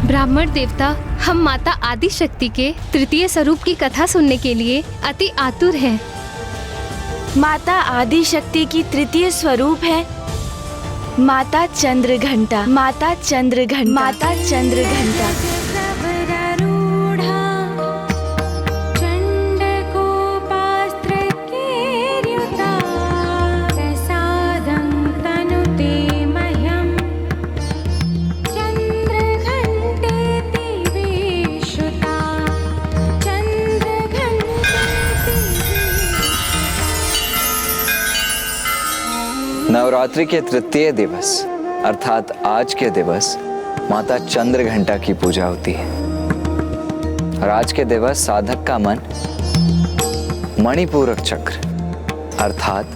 ब्राह्मण देवता, हम माता आदि शक्ति के तृतीय स्वरूप की कथा सुनने के लिए अति आतुर हैं। माता आदि शक्ति की तृतीय स्वरूप है माता चंद्रघंटा। माता चंद्रघंटा। माता चंद्रघंटा। नवरात्रि के तृतीय दिवस अर्थात आज के दिवस माता चंद्रघंटा की पूजा होती है और आज के दिवस साधक का मन मणिपूरक चक्र अर्थात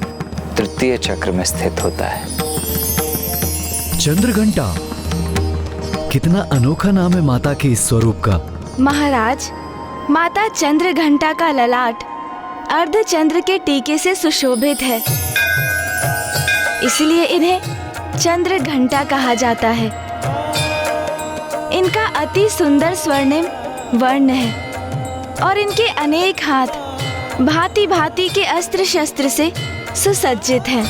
तृतीय चक्र में स्थित होता है। चंद्रघंटा, कितना अनोखा नाम है माता के इस स्वरूप का। महाराज, माता चंद्रघंटा का ललाट अर्धचंद्र के टीके से सुशोभित है, इसलिए इन्हें चंद्रघंटा कहा जाता है। इनका अति सुंदर स्वर्णिम वर्ण है और इनके अनेक हाथ भांति भांति के अस्त्र शस्त्र से सुसज्जित हैं।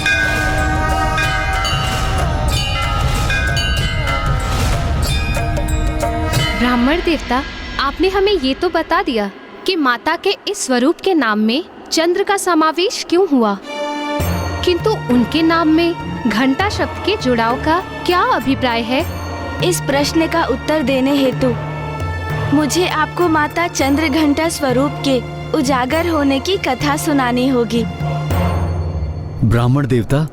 ब्राह्मण देवता, आपने हमें ये तो बता दिया कि माता के इस स्वरूप के नाम में चंद्र का समावेश क्यों हुआ, किंतु उनके नाम में घंटा शब्द के जुड़ाव का क्या अभिप्राय है? इस प्रश्न का उत्तर देने हेतु मुझे आपको माता चंद्रघंटा स्वरूप के उजागर होने की कथा सुनानी होगी। ब्राह्मण देवता,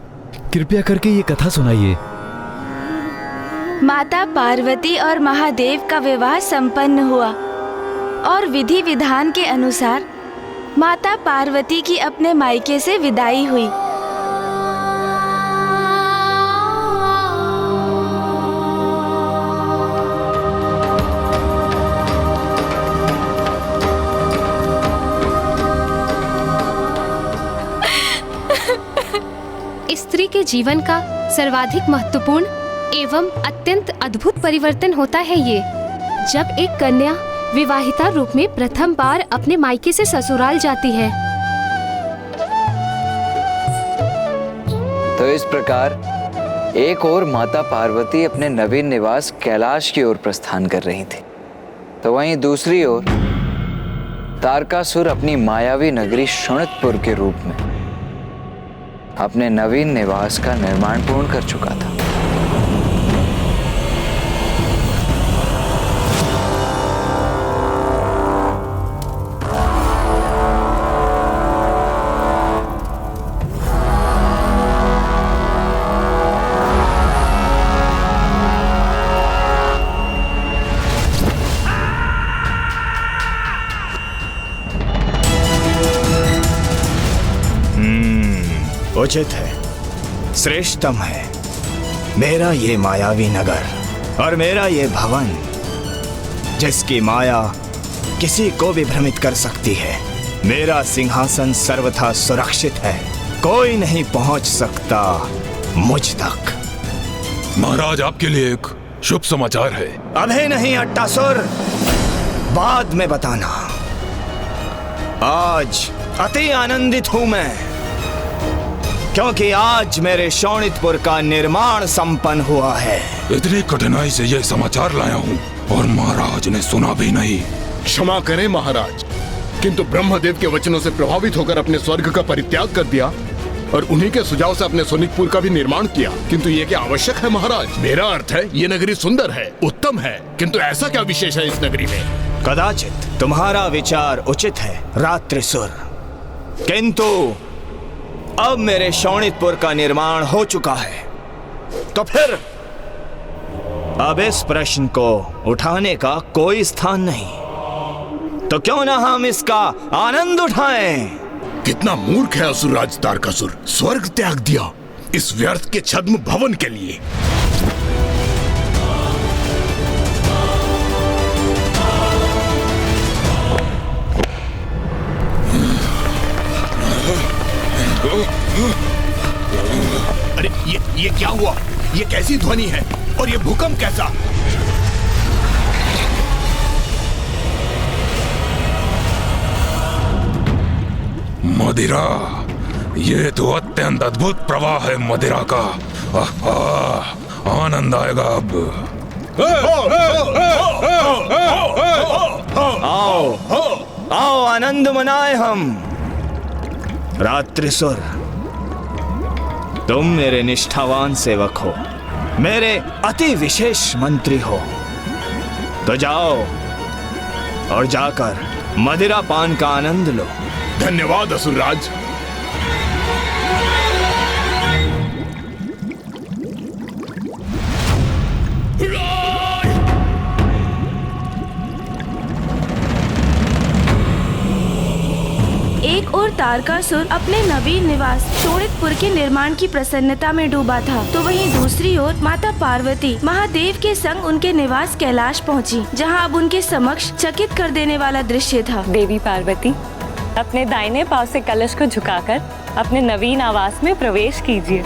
कृपया करके ये कथा सुनाइए। माता पार्वती और महादेव का विवाह संपन्न हुआ और विधि विधान के अनुसार माता पार्वती की अपने मायके से विदाई हुई। स्त्री के जीवन का सर्वाधिक महत्वपूर्ण एवं अत्यंत अद्भुत परिवर्तन होता है ये, जब एक कन्या विवाहिता रूप में प्रथम बार अपने मायके से ससुराल जाती है। तो इस प्रकार एक ओर माता पार्वती अपने नवीन निवास कैलाश की ओर प्रस्थान कर रही थी, तो वहीं दूसरी ओर तारकासुर अपनी मायावी नगरी शोणितपुर के रूप में अपने नवीन निवास का निर्माण पूर्ण कर चुका था। उचित है, श्रेष्ठतम है मेरा ये मायावी नगर और मेरा ये भवन, जिसकी माया किसी को भी भ्रमित कर सकती है। मेरा सिंहासन सर्वथा सुरक्षित है, कोई नहीं पहुंच सकता मुझ तक। महाराज, आपके लिए एक शुभ समाचार है। अभी नहीं अट्टासुर, बाद में बताना। आज अति आनंदित हूं मैं, क्योंकि आज मेरे शोणितपुर का निर्माण संपन्न हुआ है। इतनी कठिनाई से यह समाचार लाया हूँ और महाराज ने सुना भी नहीं। क्षमा करें महाराज, किंतु ब्रह्मदेव के वचनों से प्रभावित होकर अपने स्वर्ग का परित्याग कर दिया और उन्हीं के सुझाव से अपने शोणितपुर का भी निर्माण किया। किंतु ये क्या आवश्यक है महाराज? मेरा अर्थ है ये नगरी सुंदर है, उत्तम है, किंतु ऐसा क्या विशेष है इस नगरी में? कदाचित तुम्हारा विचार उचित है रात्रिसुर, किंतु अब मेरे शोणितपुर का निर्माण हो चुका है, तो फिर अब इस प्रश्न को उठाने का कोई स्थान नहीं। तो क्यों ना हम इसका आनंद उठाएं? कितना मूर्ख है असुरराज तारकासुर, स्वर्ग त्याग दिया इस व्यर्थ के छद्म भवन के लिए। अरे ये क्या हुआ? ये कैसी ध्वनि है और ये भूकंप कैसा? मदिरा, ये तो अत्यंत अद्भुत प्रवाह है मदिरा का। आनंद आएगा अब। आओ आओ, आनंद मनाए हम। रात्रिसुर, तुम मेरे निष्ठावान सेवक हो, मेरे अति विशेष मंत्री हो, तो जाओ और जाकर मदिरा पान का आनंद लो। धन्यवाद असुरराज। एक और तारकासुर अपने नवीन निवास शोणितपुर के निर्माण की प्रसन्नता में डूबा था, तो वहीं दूसरी ओर माता पार्वती महादेव के संग उनके निवास कैलाश पहुंची, जहां अब उनके समक्ष चकित कर देने वाला दृश्य था। देवी पार्वती, अपने दाहिने पांव से कलश को झुकाकर अपने नवीन आवास में प्रवेश कीजिए।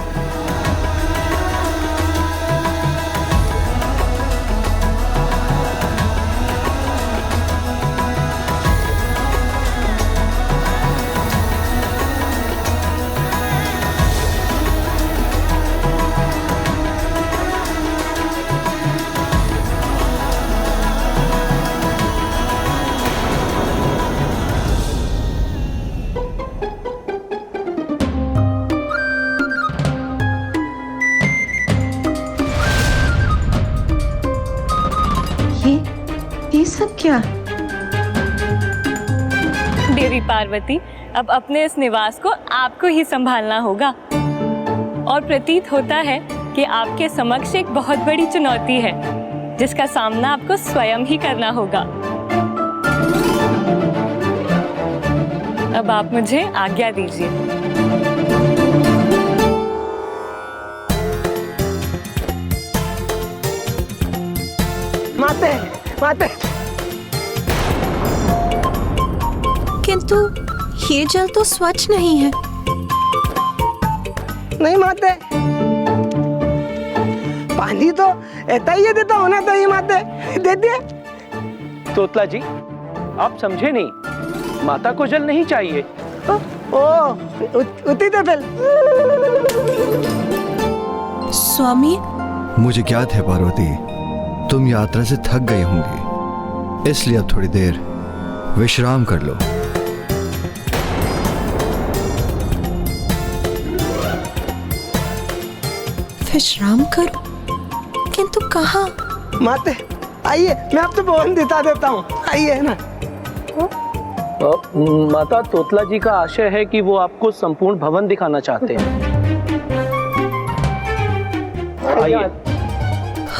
ये सब क्या? देवी पार्वती, अब अपने इस निवास को आपको ही संभालना होगा, और प्रतीत होता है कि आपके समक्ष एक बहुत बड़ी चुनौती है, जिसका सामना आपको स्वयं ही करना होगा। अब आप मुझे आज्ञा दीजिए। माते, माते। किंतु ये जल तो स्वच्छ नहीं है। नहीं माते, पानी तो ऐसा ही देता होना चाहिए माते, दे दिए। तोतला जी, आप समझे नहीं, माता को जल नहीं चाहिए। उती तो फिर। स्वामी, मुझे ज्ञात है पार्वती, तुम यात्रा से थक गए होंगे, इसलिए अब थोड़ी देर विश्राम कर लो। विश्राम करो? किंतु कहाँ? माते आइए, मैं आपको भवन दिखा देता हूँ, आइए ना। माता, तोतला जी का आशय है कि वो आपको संपूर्ण भवन दिखाना चाहते हैं। आइए।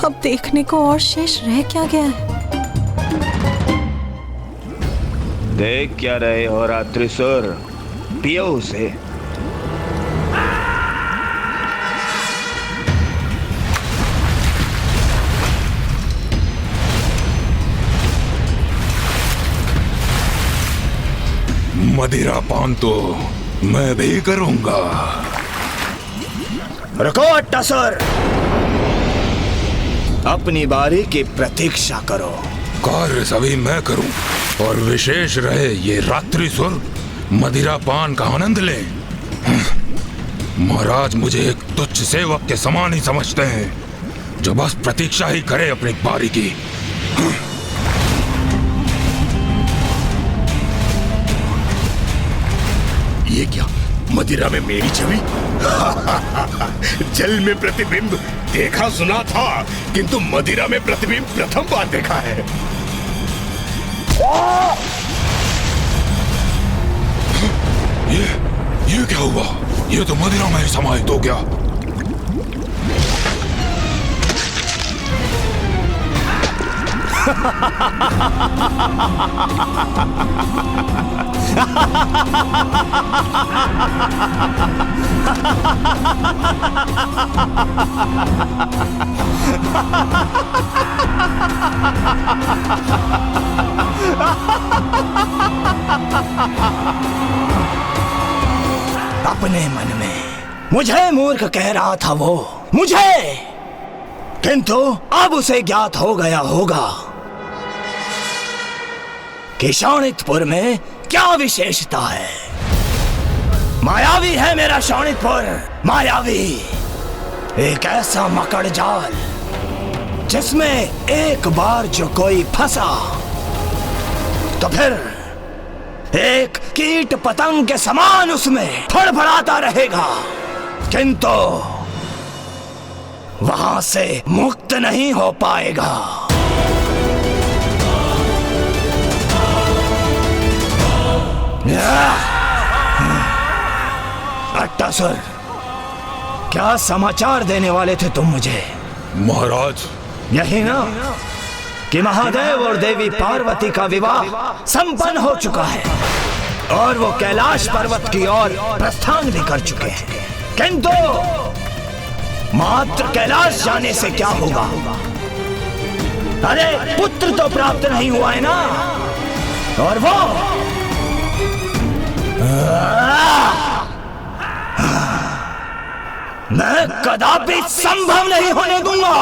अब देखने को और शेष रह क्या गया है? देख क्या रहे हो रात्रिसुर, पियो उसे। मदिरा पान तो मैं भी करूंगा। रुको अट्टासुर, अपनी बारी की प्रतीक्षा करो। कार्य सभी मैं करूं, और विशेष रहे ये रात्रिसुर मदिरा पान का आनंद ले। महाराज मुझे एक तुच्छ सेवक के समान ही समझते हैं, जो बस प्रतीक्षा ही करे अपनी बारी की। ये क्या, मदिरा में मेरी छवि? जल में प्रतिबिंब देखा सुना था, किंतु मदिरा में प्रतिबिंब प्रथम बार देखा है। ये क्या हुआ? ये तो मदिरा में ही समाहित हो गया। अपने मन में मुझे मूर्ख कह रहा था वो, मुझे, किंतु अब उसे ज्ञात हो गया होगा कि शोणितपुर में क्या विशेषता है। मायावी है मेरा शोणितपुर, मायावी। एक ऐसा मकड़ जाल जिसमें एक बार जो कोई फंसा तो फिर एक कीट पतंग के समान उसमें फड़फड़ाता रहेगा, किंतु वहां से मुक्त नहीं हो पाएगा। अट्टासुर, क्या समाचार देने वाले थे तुम मुझे? महाराज, यही ना कि महादेव और देवी पार्वती का विवाह संपन्न हो चुका है और वो कैलाश पर्वत की ओर प्रस्थान भी कर चुके हैं, किंतु मात्र कैलाश जाने से क्या होगा? अरे पुत्र तो प्राप्त नहीं हुआ है ना, और वो मैं कदापि संभव नहीं होने दूंगा।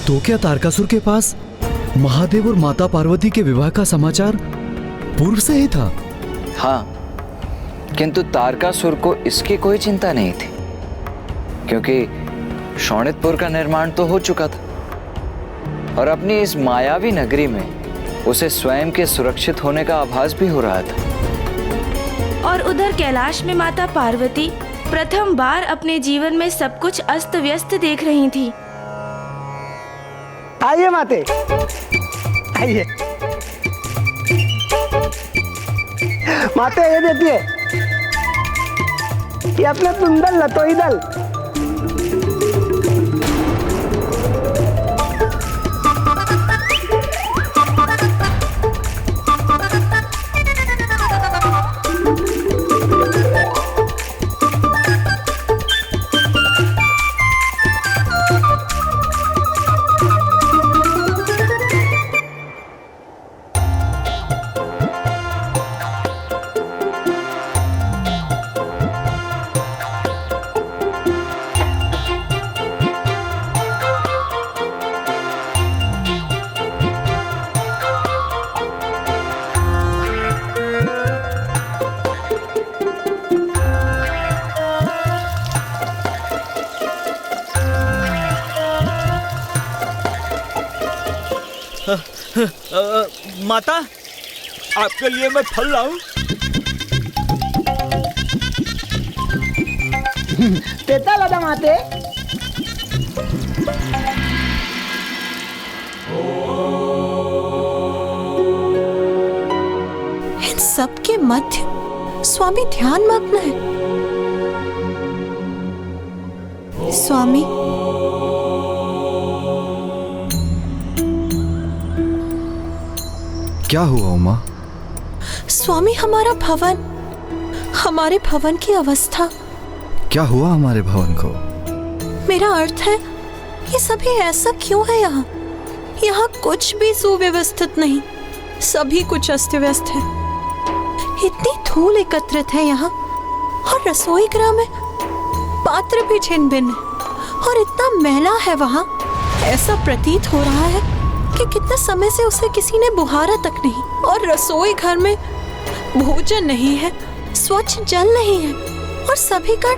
तो क्या तारकासुर के पास महादेव और माता पार्वती के विवाह का समाचार पूर्व से ही था? हाँ, किंतु तारकासुर को इसकी कोई चिंता नहीं थी, क्योंकि शोणितपुर का निर्माण तो हो चुका था और अपनी इस मायावी नगरी में उसे स्वयं के सुरक्षित होने का आभास भी हो रहा था। और उधर कैलाश में माता पार्वती प्रथम बार अपने जीवन में सब कुछ अस्त व्यस्त देख रही थी। आइए माते, आइए माते, ये देखिए, ये अपना तुंदल लतोई दल। माता, आपके लिए मैं फल लाऊं? देता लगा माते। इन सब के मध्य स्वामी ध्यान मग्न है। स्वामी, क्या हुआ उमा? स्वामी, हमारे भवन की अवस्था। क्या हुआ हमारे भवन को? मेरा अर्थ है, ये सभी ऐसा क्यों है यहाँ? यहाँ कुछ भी सुव्यवस्थित नहीं, सभी कुछ अस्त व्यस्त है। इतनी धूल एकत्रित है यहाँ, और रसोई गृह में पात्र भी छिन्न भिन्न है, और इतना मैला है वहाँ। ऐसा प्रतीत हो रहा है कि कितने समय से उसे किसी ने बुहारा तक नहीं, और रसोई घर में भोजन नहीं है, स्वच्छ जल नहीं है, और सभी का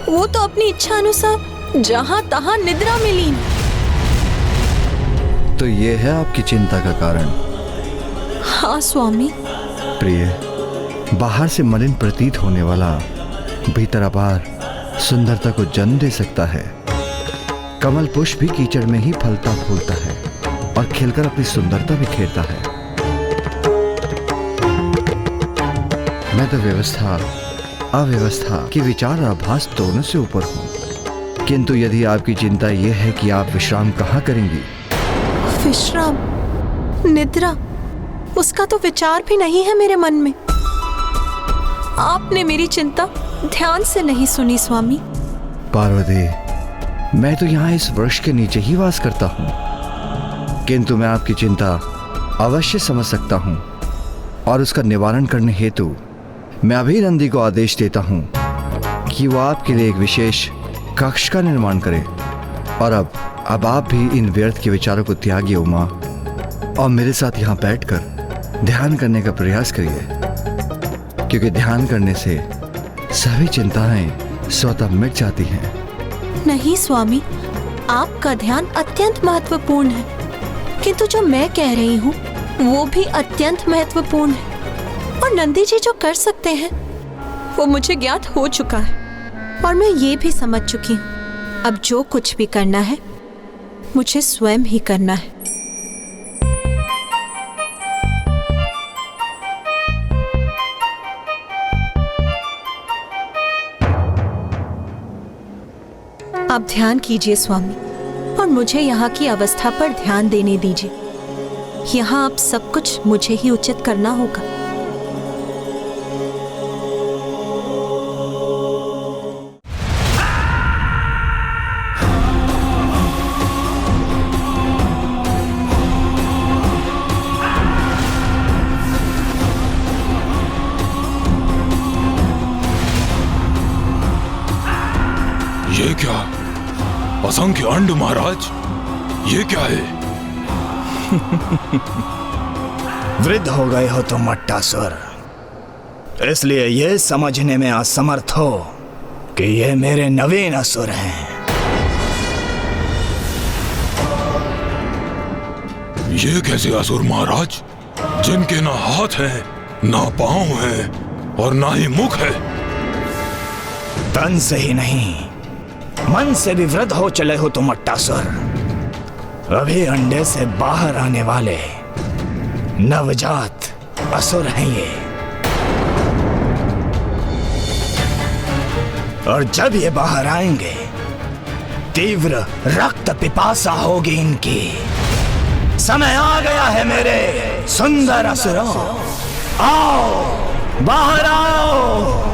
वो तो अपनी इच्छा अनुसार जहां तहां निद्रा में लीन। तो ये है आपकी चिंता का कारण? हाँ स्वामी। प्रिय, बाहर से मलिन प्रतीत होने वाला भीतर अपार सुंदरता को जन्म दे सकता है। कमल पुष्प भी कीचड़ में ही फलता फूलता है और खिलकर अपनी सुंदरता बिखेरता है। मैं तो व्यवस्था अव्यवस्था की विचार आभास दोनों से ऊपर हूँ, किंतु यदि आपकी चिंता यह है कि आप विश्राम कहाँ करेंगी? विश्राम, निद्रा, उसका तो विचार भी नहीं है मेरे मन में। आपने मेरी चिंता ध्यान से नहीं सुनी स्वामी। पार्वती, मैं तो यहाँ इस वृक्ष के नीचे ही वास करता हूँ, किंतु मैं आपकी चिंता अवश्य समझ सकता हूँ और उसका निवारण करने हेतु मैं अभी नंदी को आदेश देता हूँ कि वो आपके लिए एक विशेष कक्ष का निर्माण करे। और अब आप भी इन व्यर्थ के विचारों को त्यागिए उमा। और मेरे साथ यहाँ बैठकर ध्यान करने का प्रयास करिए, क्योंकि ध्यान करने से सभी चिंताएं स्वतः मिट जाती हैं। नहीं स्वामी, आपका ध्यान अत्यंत महत्वपूर्ण है, किंतु जो मैं कह रही हूँ वो भी अत्यंत महत्वपूर्ण है। और नंदी जी जो कर सकते हैं वो मुझे ज्ञात हो चुका है, और मैं ये भी समझ चुकी हूँ अब जो कुछ भी करना है मुझे स्वयं ही करना है। आप ध्यान कीजिए स्वामी, और मुझे यहाँ की अवस्था पर ध्यान देने दीजिए। यहाँ अब सब कुछ मुझे ही उचित करना होगा। ये क्या? असंख्य अंड महाराज, ये क्या है? वृद्ध हो गए हो तुम मट्टासुर, इसलिए ये समझने में असमर्थ हो कि ये मेरे नवीन असुर हैं। ये कैसे असुर महाराज, जिनके ना हाथ है, ना पांव है और ना ही मुख है? तन से ही नहीं, मन से भी वृद्ध हो चले हो तुम मट्टासुर। अभी अंडे से बाहर आने वाले नवजात असुर हैं ये, और जब ये बाहर आएंगे तीव्र रक्त पिपासा होगी इनकी। समय आ गया है मेरे सुंदर असुरों, आओ बाहर आओ।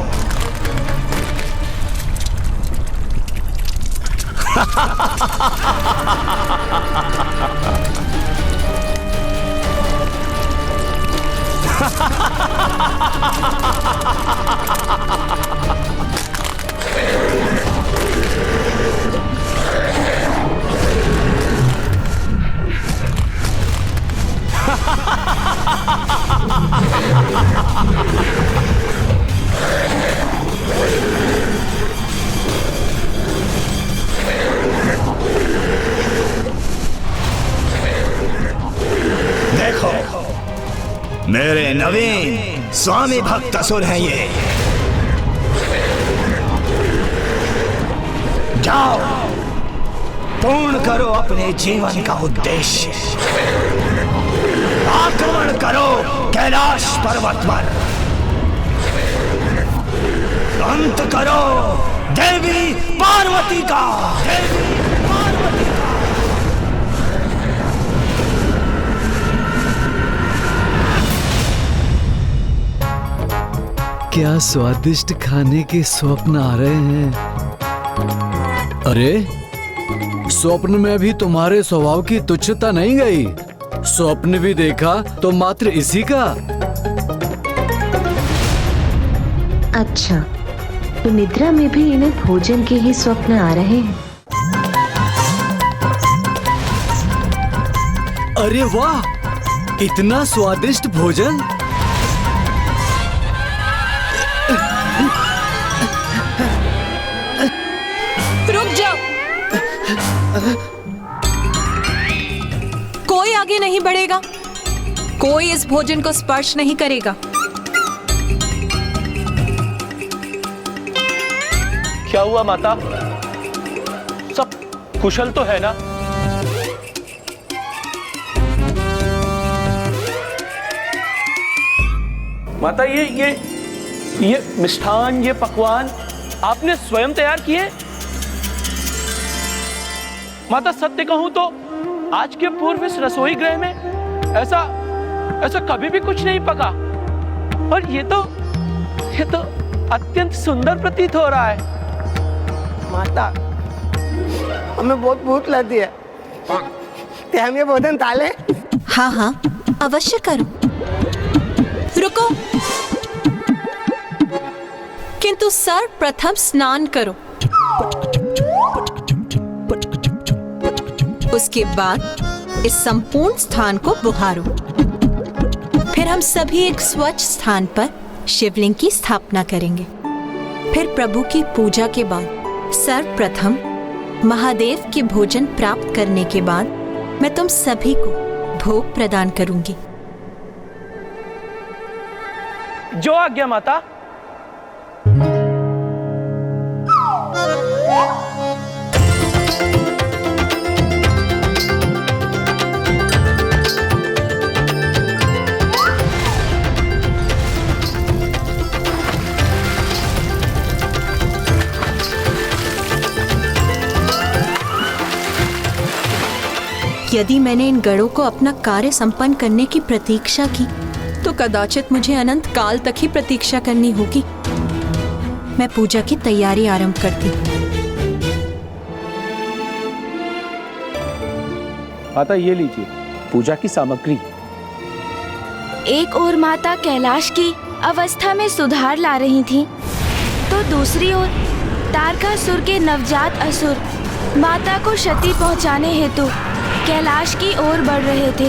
देखो, मेरे नवीन स्वामी भक्त असुर हैं ये। जाओ, पूर्ण करो अपने जीवन का उद्देश्य। आक्रमण करो कैलाश पर्वत पर, अंत करो देवी पार्वती का। क्या स्वादिष्ट खाने के स्वप्न आ रहे हैं। अरे, स्वप्न में भी तुम्हारे स्वभाव की तुच्छता नहीं गई। स्वप्न भी देखा तो मात्र इसी का। अच्छा, तो निद्रा में भी इन्हें भोजन के ही स्वप्न आ रहे हैं। अरे वाह, इतना स्वादिष्ट भोजन। रुक जाओ, कोई आगे नहीं बढ़ेगा, कोई इस भोजन को स्पर्श नहीं करेगा। क्या हुआ माता? सब कुशल तो है ना? माता, ये मिष्ठान, ये पकवान आपने स्वयं तैयार किए? माता, सत्य कहूं तो आज के पूर्व इस रसोई गृह में ऐसा कभी भी कुछ नहीं पका, और ये तो अत्यंत सुंदर प्रतीत हो रहा है। माता, हमें बहुत भूख लगी है, ते हम ये भोजन ताले? हाँ हाँ, अवश्य करो। रुको, किंतु सर्वप्रथम स्नान करो, उसके बाद इस संपूर्ण स्थान को बुहारो। फिर हम सभी एक स्वच्छ स्थान पर शिवलिंग की स्थापना करेंगे। फिर प्रभु की पूजा के बाद सर्वप्रथम महादेव के भोजन प्राप्त करने के बाद मैं तुम सभी को भोग प्रदान करूंगी। जो आज्ञा माता। यदि मैंने इन गढ़ों को अपना कार्य संपन्न करने की प्रतीक्षा की तो कदाचित मुझे अनंत काल तक ही प्रतीक्षा करनी होगी। मैं पूजा की तैयारी आरंभ करती हूँ। माता ये लीजिए पूजा की सामग्री। एक ओर माता कैलाश की अवस्था में सुधार ला रही थीं, तो दूसरी ओर तारकासुर के नवजात असुर माता को क्षति पहुंचाने हेतु कैलाश की ओर बढ़ रहे थे।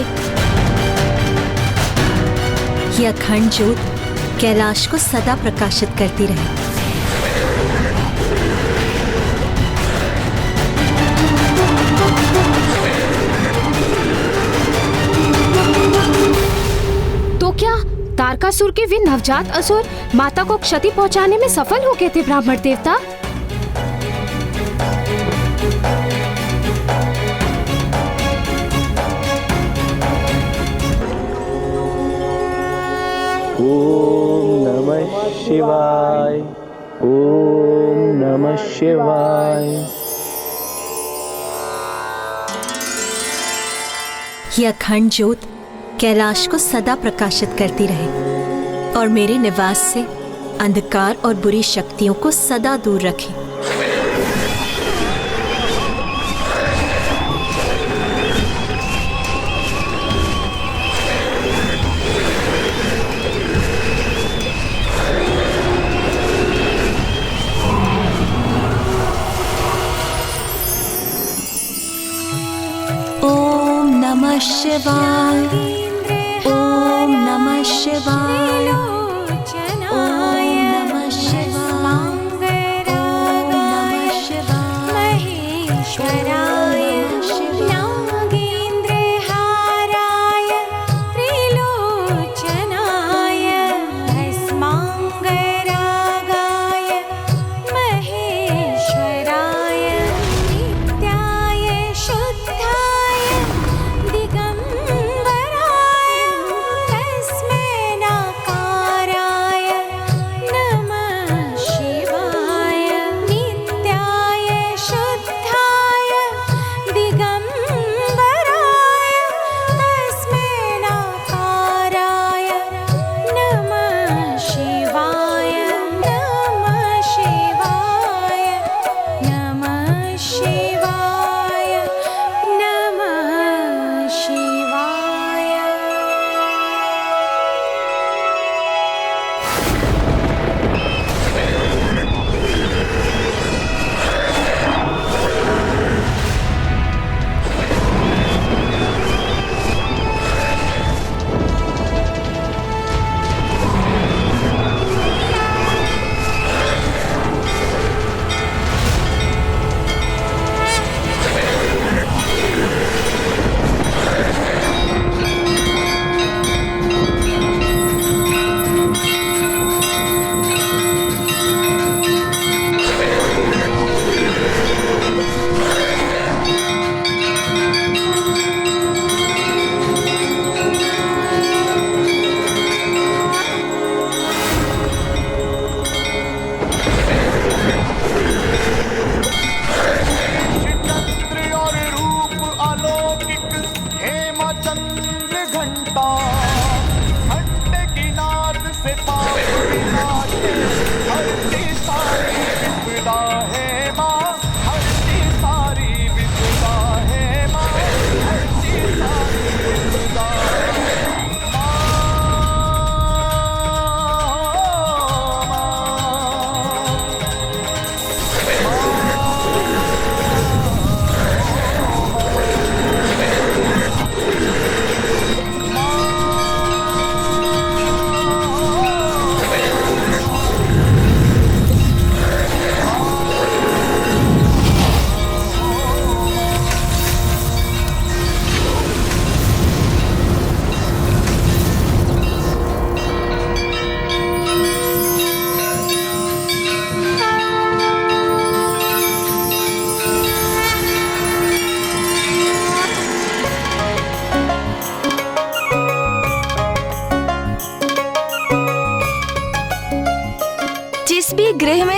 यह अखंड ज्योत कैलाश को सदा प्रकाशित करती रहे। तो क्या तारकासुर के वे नवजात असुर माता को क्षति पहुंचाने में सफल हो गए थे ब्राह्मण देवता? ओम नमः शिवाय। ओम नमः शिवाय। यह अखंड ज्योत कैलाश को सदा प्रकाशित करती रहे और मेरे निवास से अंधकार और बुरी शक्तियों को सदा दूर रखे। ओम नमः शिवाय। ओम नमः शिवाय। ओम नमः शिवाय। ओम नमः शिवाय। महेश्वराय नागेन्द्रहाराय त्रिलोचनाय भस्मांगरागाय महेश्वराय नित्याय शुद्धाय दिगंबराय तस्मै नाकाराय नमः शिवाय नित्याय शुद्धाय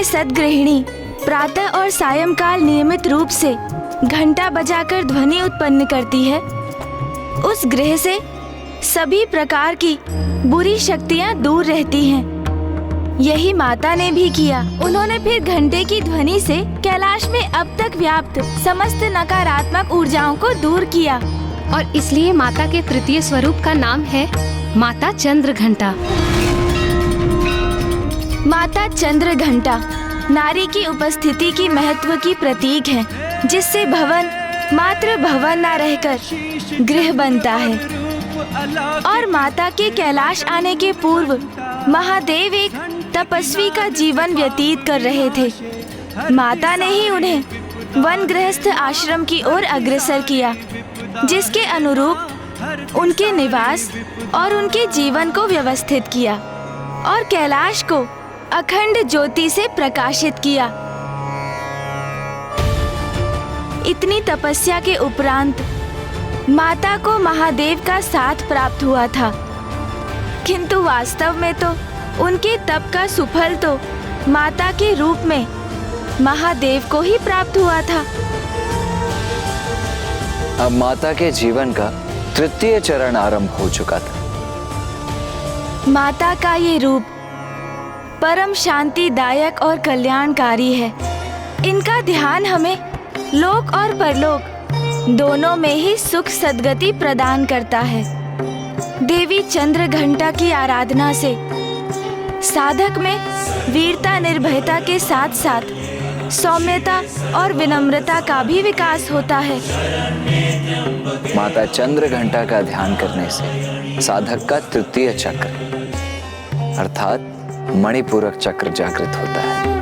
सद्गृहिणी प्रातः और सायंकाल नियमित रूप से घंटा बजाकर ध्वनि उत्पन्न करती है, उस गृह से सभी प्रकार की बुरी शक्तियां दूर रहती हैं। यही माता ने भी किया। उन्होंने फिर घंटे की ध्वनि से कैलाश में अब तक व्याप्त समस्त नकारात्मक ऊर्जाओं को दूर किया, और इसलिए माता के तृतीय स्वरूप का नाम है माता चंद्र घंटा। माता चंद्र घंटा नारी की उपस्थिति की महत्व की प्रतीक है, जिससे भवन मात्र भवन न रहकर गृह बनता है। और माता के कैलाश आने के पूर्व महादेव एक तपस्वी का जीवन व्यतीत कर रहे थे। माता ने ही उन्हें वन गृहस्थ आश्रम की ओर अग्रसर किया, जिसके अनुरूप उनके निवास और उनके जीवन को व्यवस्थित किया और कैलाश को अखंड ज्योति से प्रकाशित किया। इतनी तपस्या के उपरांत माता को महादेव का साथ प्राप्त हुआ था, किंतु वास्तव में तो उनके तप का सुफल तो माता के रूप में महादेव को ही प्राप्त हुआ था। अब माता के जीवन का तृतीय चरण आरंभ हो चुका था। माता का ये रूप परम शांतिदायक और कल्याणकारी है। इनका ध्यान हमें लोक और परलोक दोनों में ही सुख सद्गति प्रदान करता है। देवी चंद्र घंटा की आराधना से साधक में वीरता निर्भयता के साथ साथ सौम्यता और विनम्रता का भी विकास होता है। माता चंद्र घंटा का ध्यान करने से साधक का तृतीय चक्र अर्थात मणिपूरक चक्र जागृत होता है।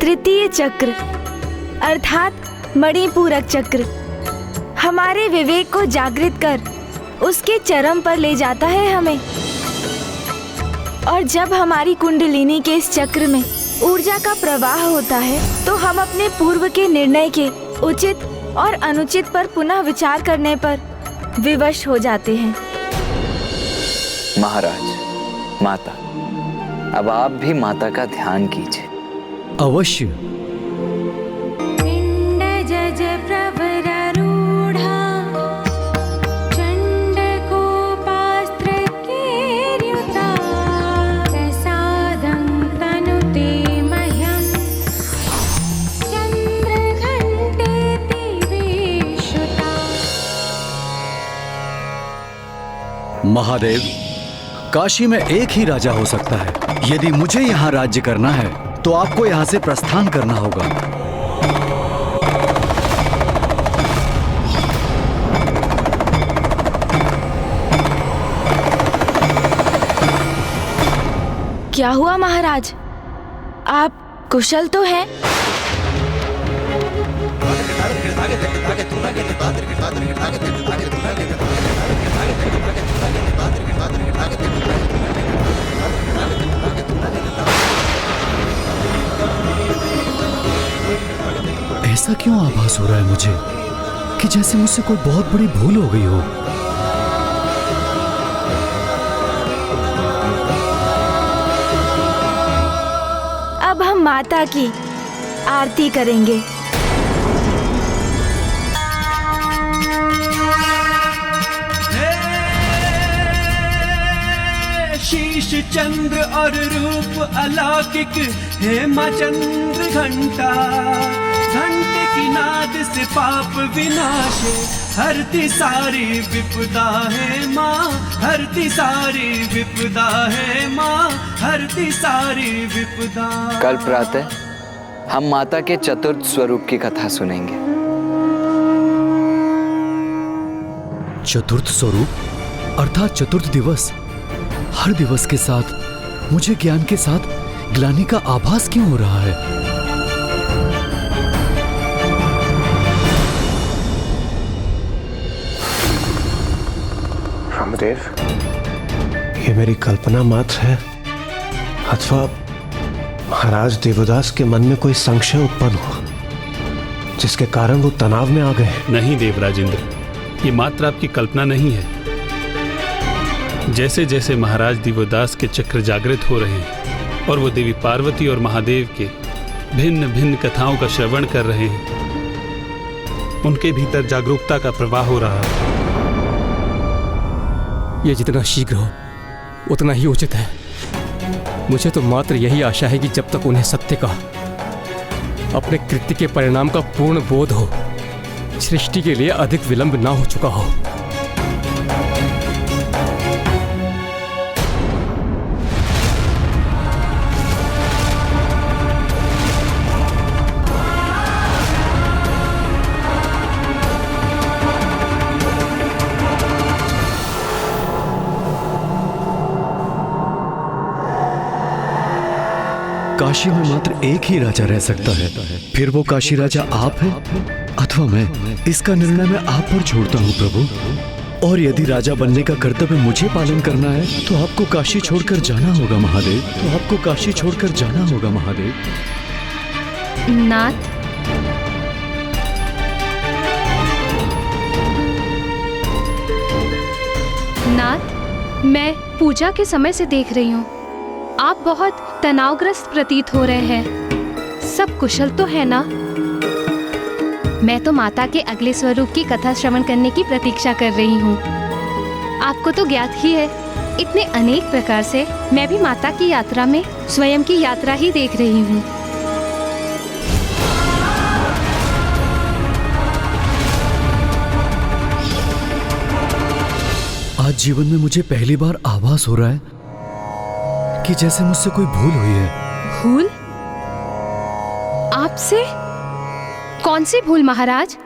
तृतीय चक्र अर्थात मणिपूरक चक्र हमारे विवेक को जागृत कर उसके चरम पर ले जाता है हमें। और जब हमारी कुंडलिनी के इस चक्र में ऊर्जा का प्रवाह होता है, तो हम अपने पूर्व के निर्णय के उचित और अनुचित पर पुनः विचार करने पर विवश हो जाते हैं। महाराज, माता, अब आप भी माता का ध्यान कीजिए। अवश्य। महादेव, काशी में एक ही राजा हो सकता है। यदि मुझे यहाँ राज्य करना है तो आपको यहाँ से प्रस्थान करना होगा। क्या हुआ महाराज? आप कुशल तो हैं? ऐसा क्यों आभास हो रहा है मुझे कि जैसे मुझसे कोई बहुत बड़ी भूल हो गई हो। अब हम माता की आरती करेंगे। शीश चंद्र और रूप अलौकिक है माँ चंद्र घंटा। घंटे की नाद से पाप विनाश हरती सारी विपदा है माँ, हरती सारी विपदा है माँ, हरती सारी विपदा। कल प्रातः हम माता के चतुर्थ स्वरूप की कथा सुनेंगे। चतुर्थ स्वरूप अर्थात चतुर्थ दिवस। हर दिवस के साथ मुझे ज्ञान के साथ ग्लानि का आभास क्यों हो रहा है? रामदेव, ये मेरी कल्पना मात्र है अथवा महाराज देवदास के मन में कोई संशय उत्पन्न हुआ जिसके कारण वो तनाव में आ गए? नहीं देवराजेंद्र, ये मात्र आपकी कल्पना नहीं है। जैसे जैसे महाराज दिव्यदास के चक्र जागृत हो रहे हैं और वो देवी पार्वती और महादेव के भिन्न भिन्न कथाओं का श्रवण कर रहे हैं, उनके भीतर जागरूकता का प्रवाह हो रहा है। ये जितना शीघ्र हो उतना ही उचित है। मुझे तो मात्र यही आशा है कि जब तक उन्हें सत्य का, अपने कृत्य के परिणाम का पूर्ण बोध हो, सृष्टि के लिए अधिक विलंब ना हो चुका हो। काशी में मात्र एक ही राजा रह सकता है, फिर वो काशी राजा आप हैं अथवा मैं। इसका निर्णय मैं आप पर छोड़ता हूँ प्रभु। और यदि राजा बनने का कर्तव्य मुझे पालन करना है तो आपको काशी छोड़कर जाना होगा महादेव, तो आपको काशी छोड़कर जाना होगा महादेव। नाथ, नाथ, मैं पूजा के समय से देख रही हूँ आप बहुत तनावग्रस्त प्रतीत हो रहे हैं। सब कुशल तो है ना? मैं तो माता के अगले स्वरूप की कथा श्रवण करने की प्रतीक्षा कर रही हूँ। आपको तो ज्ञात ही है, इतने अनेक प्रकार से मैं भी माता की यात्रा में स्वयं की यात्रा ही देख रही हूँ। आज जीवन में मुझे पहली बार आभास हो रहा है कि जैसे मुझसे कोई भूल हुई है। भूल? आपसे? कौन सी भूल महाराज?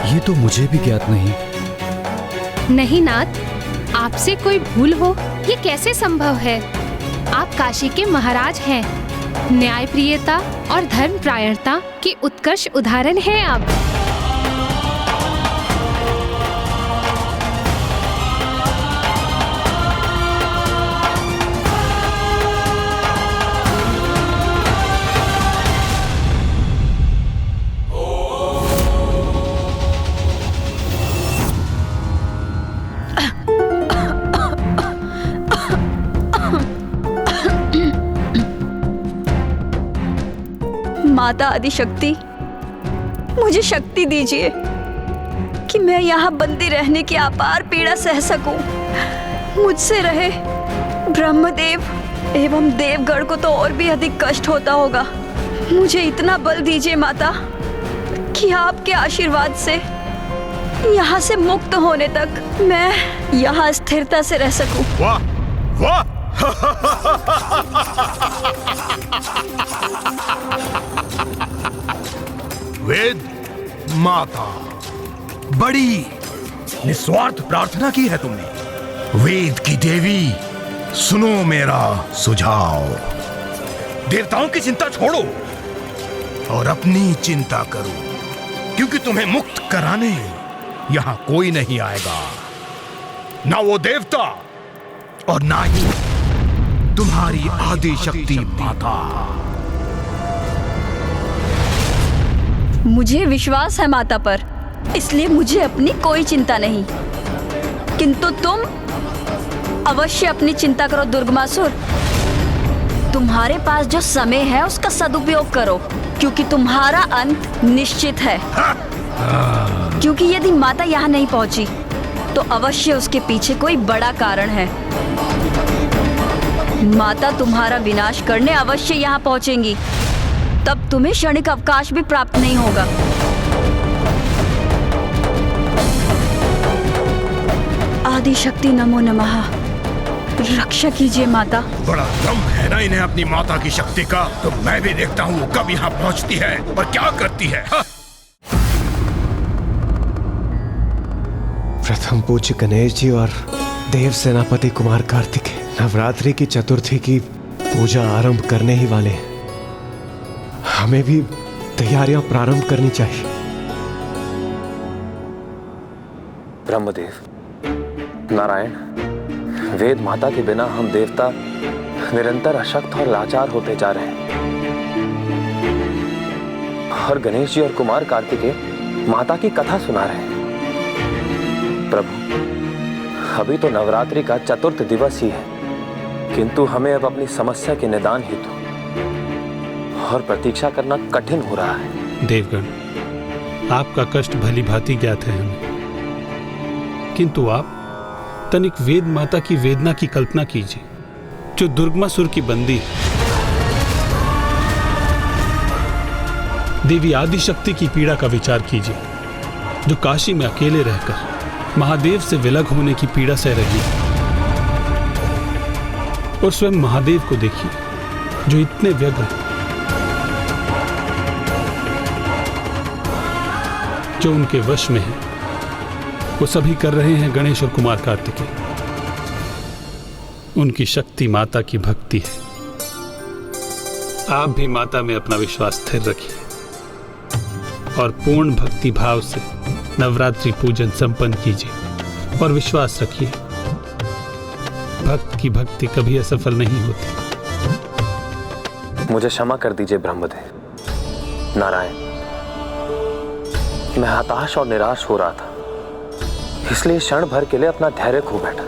ये तो मुझे भी ज्ञात नहीं। नहीं नाथ, आपसे कोई भूल हो ये कैसे संभव है? आप काशी के महाराज हैं। न्यायप्रियता और धर्मप्रायणता के उत्कर्ष उदाहरण हैं आप। माता आदिशक्ति, मुझे शक्ति दीजिए कि मैं यहाँ बंदी रहने की अपार पीड़ा सह सकूं। मुझसे रहे ब्रह्मदेव एवं देवगण को तो और भी अधिक कष्ट होता होगा। मुझे इतना बल दीजिए माता कि आपके आशीर्वाद से यहाँ से मुक्त होने तक मैं यहाँ स्थिरता से रह सकूं। वाह वाह! वेद माता, बड़ी निस्वार्थ प्रार्थना की है तुमने। वेद की देवी, सुनो मेरा सुझाव। देवताओं की चिंता छोड़ो और अपनी चिंता करो, क्योंकि तुम्हें मुक्त कराने यहां कोई नहीं आएगा। ना वो देवता और ना ही तुम्हारी आदि शक्ति माता। मुझे विश्वास है माता पर, इसलिए मुझे अपनी कोई चिंता नहीं। किंतु तुम अवश्य अपनी चिंता करो दुर्गमासुर। तुम्हारे पास जो समय है उसका सदुपयोग करो, क्योंकि तुम्हारा अंत निश्चित है। क्योंकि यदि माता यहाँ नहीं पहुंची तो अवश्य उसके पीछे कोई बड़ा कारण है। माता तुम्हारा विनाश करने अवश्य यहाँ पहुंचेंगी, तब तुम्हें क्षणिक अवकाश भी प्राप्त नहीं होगा। आदिशक्ति नमो नमः। रक्षा कीजिए माता। बड़ा दम है ना इन्हें अपनी माता की शक्ति का। तो मैं भी देखता हूँ कब यहाँ पहुँचती है और क्या करती है। प्रथम पूज्य गणेश जी और देव सेनापति कुमार कार्तिकेय नवरात्रि की चतुर्थी की पूजा आरंभ करने ही वाले हैं। हमें भी तैयारियां प्रारंभ करनी चाहिए। ब्रह्मदेव, नारायण, वेद माता के बिना हम देवता निरंतर अशक्त और लाचार होते जा रहे हैं। और गणेश जी और कुमार कार्तिकेय माता की कथा सुना रहे हैं। प्रभु, अभी तो नवरात्रि का चतुर्थ दिवस ही है, किंतु हमें अब अपनी समस्या के निदान हेतु और प्रतीक्षा करना कठिन हो रहा है। देवगण, आपका कष्ट भली भांति ज्ञात है हमें, किंतु आप तनिक वेद माता की वेदना की कल्पना कीजिए, जो दुर्गमासुर की बंदी है। देवी आदिशक्ति की पीड़ा का विचार कीजिए, जो काशी में अकेले रहकर महादेव से विलग होने की पीड़ा सह रही है। और स्वयं महादेव को देखिए, जो इतने व्यग्र, जो उनके वश में है, वो सभी कर रहे हैं गणेश और कुमार कार्तिकेय। उनकी शक्ति माता की भक्ति है। आप भी माता में अपना विश्वास स्थिर रखिए और पूर्ण भक्ति भाव से नवरात्रि पूजन संपन्न कीजिए और विश्वास रखिए, भक्त की भक्ति कभी असफल नहीं होती। मुझे क्षमा कर दीजिए ब्रह्मदेव। नारायण, मैं हताश और निराश हो रहा था, इसलिए क्षण भर के लिए अपना धैर्य खो बैठा।